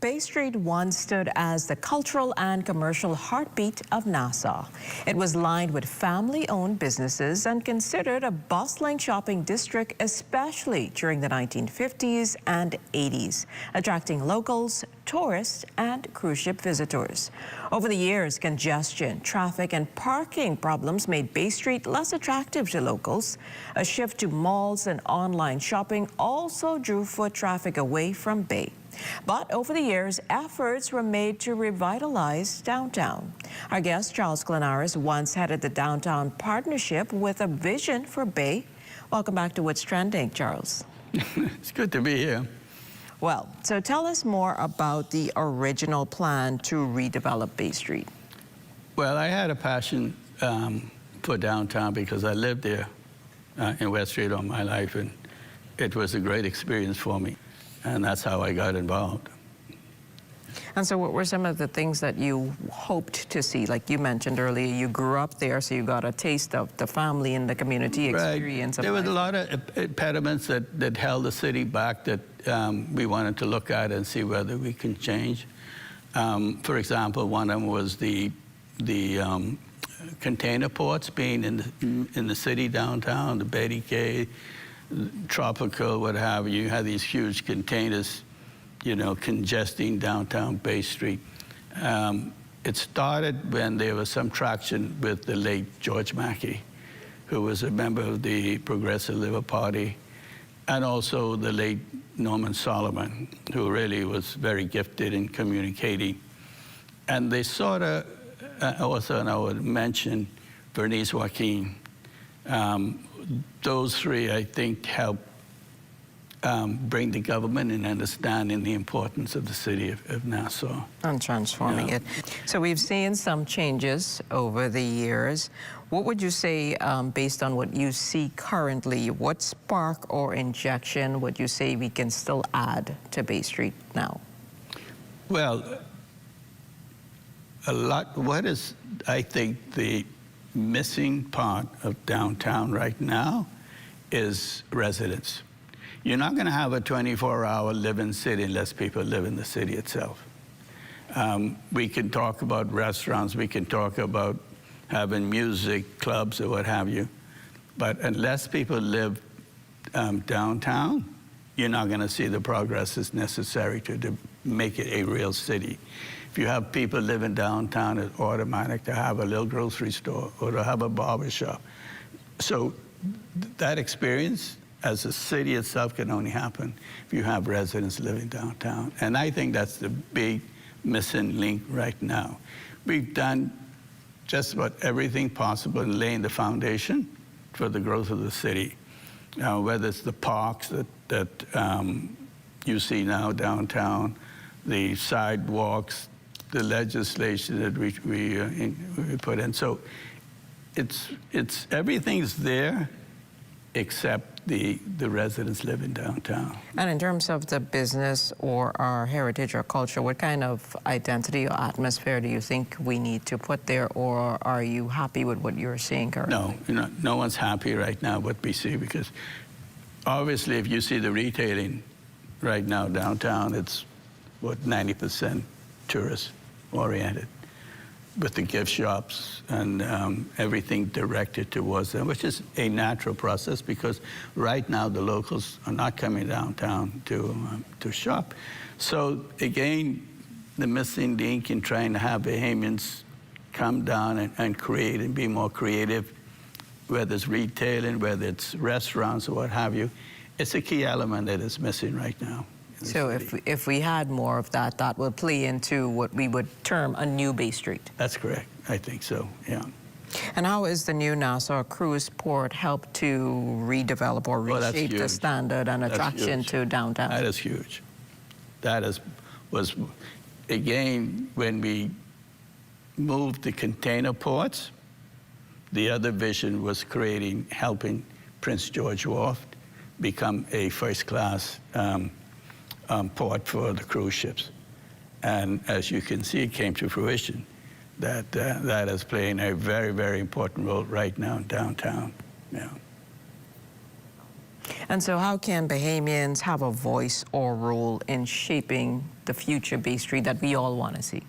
Bay Street once stood as the cultural and commercial heartbeat of Nassau. It was lined with family-owned businesses and considered a bustling shopping district, especially during the 1950s and 80s, attracting locals, tourists, and cruise ship visitors. Over the years, congestion, traffic, and parking problems made Bay Street less attractive to locals. A shift to malls and online shopping also drew foot traffic away from Bay. But over the years, efforts were made to revitalize downtown. Our guest, Charles Klonaris, once headed the Downtown Partnership with a vision for Bay. Welcome back to What's Trending, Charles. It's good to be here. Well, so tell us more about the original plan to redevelop Bay Street. Well, I had a passion for downtown because I lived there in West Street all my life, and it was a great experience for me. And that's how I got involved. And so what were some of the things that you hoped to see? Like you mentioned earlier, you grew up there, so you got a taste of the family and the community experience. Right. There was a lot of impediments that held the city back that we wanted to look at and see whether we can change. For example, one of them was the container ports being in the city downtown, the Betty K, Tropical, what have you. You had these huge containers, you know, congesting downtown Bay Street. It started when there was some traction with the late George Mackey, who was a member of the Progressive Labour Party, and also the late Norman Solomon, who really was very gifted in communicating. And they sort of, also, and I would mention Bernice Joaquin. Those three, I think, help bring the government in understanding the importance of the city of Nassau. And transforming it. So we've seen some changes over the years. What would you say, based on what you see currently, what spark or injection would you say we can still add to Bay Street now? Well, what is, I think, the missing part of downtown right now is residents. You're not going to have a 24-hour living city unless people live in the city itself. We can talk about restaurants, we can talk about having music clubs or what have you, but unless people live downtown, you're not going to see the progress that's necessary to make it a real city. If you have people living downtown, it's automatic to have a little grocery store or to have a barber shop. So that experience as a city itself can only happen if you have residents living downtown. And I think that's the big missing link right now. We've done just about everything possible in laying the foundation for the growth of the city. Whether it's the parks that you see now downtown, the sidewalks, the legislation that we put in. So it's everything's there except the residents living downtown. And in terms of the business or our heritage or culture, what kind of identity or atmosphere do you think we need to put there, or are you happy with what you're seeing currently? No, no one's happy right now what we see, because obviously if you see the retailing right now downtown, it's what, 90% tourist oriented, with the gift shops and everything directed towards them, which is a natural process because right now the locals are not coming downtown to shop. So again, the missing link in trying to have Bahamians come down and create and be more creative, whether it's retailing, whether it's restaurants or what have you, it's a key element that is missing right now. So if we had more of that, that would play into what we would term a new Bay Street. That's correct. I think so, yeah. And how is the new Nassau cruise port help to redevelop or reshape the standard and attraction to downtown? That is huge. That was, again, when we moved the container ports, the other vision was helping Prince George Wharf become a first-class port for the cruise ships. And as you can see, it came to fruition that that is playing a very, very important role right now in downtown. Yeah. And so how can Bahamians have a voice or role in shaping the future Bay Street that we all want to see?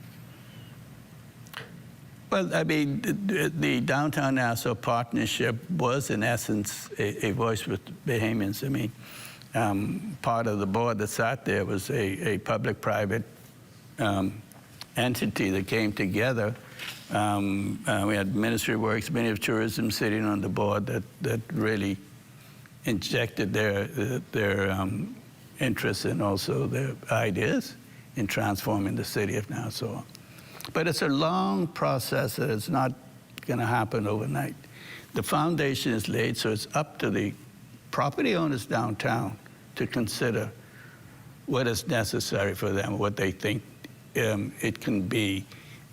Well, I mean, the Downtown Nassau Partnership was, in essence, a voice with Bahamians. I mean, part of the board that sat there was a public-private entity that came together. We had Ministry of Works, Ministry of Tourism sitting on the board that really injected their interests and also their ideas in transforming the city of Nassau. But it's a long process that is not going to happen overnight. The foundation is laid, so it's up to the property owners downtown to consider what is necessary for them, what they think it can be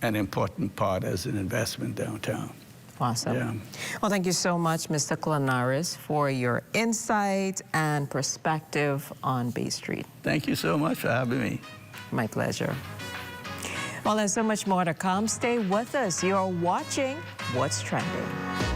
an important part as an investment downtown. Awesome. Yeah. Well, thank you so much, Mr. Klonaris, for your insight and perspective on Bay Street. Thank you so much for having me. My pleasure. Well, there's so much more to come. Stay with us. You're watching What's Trending.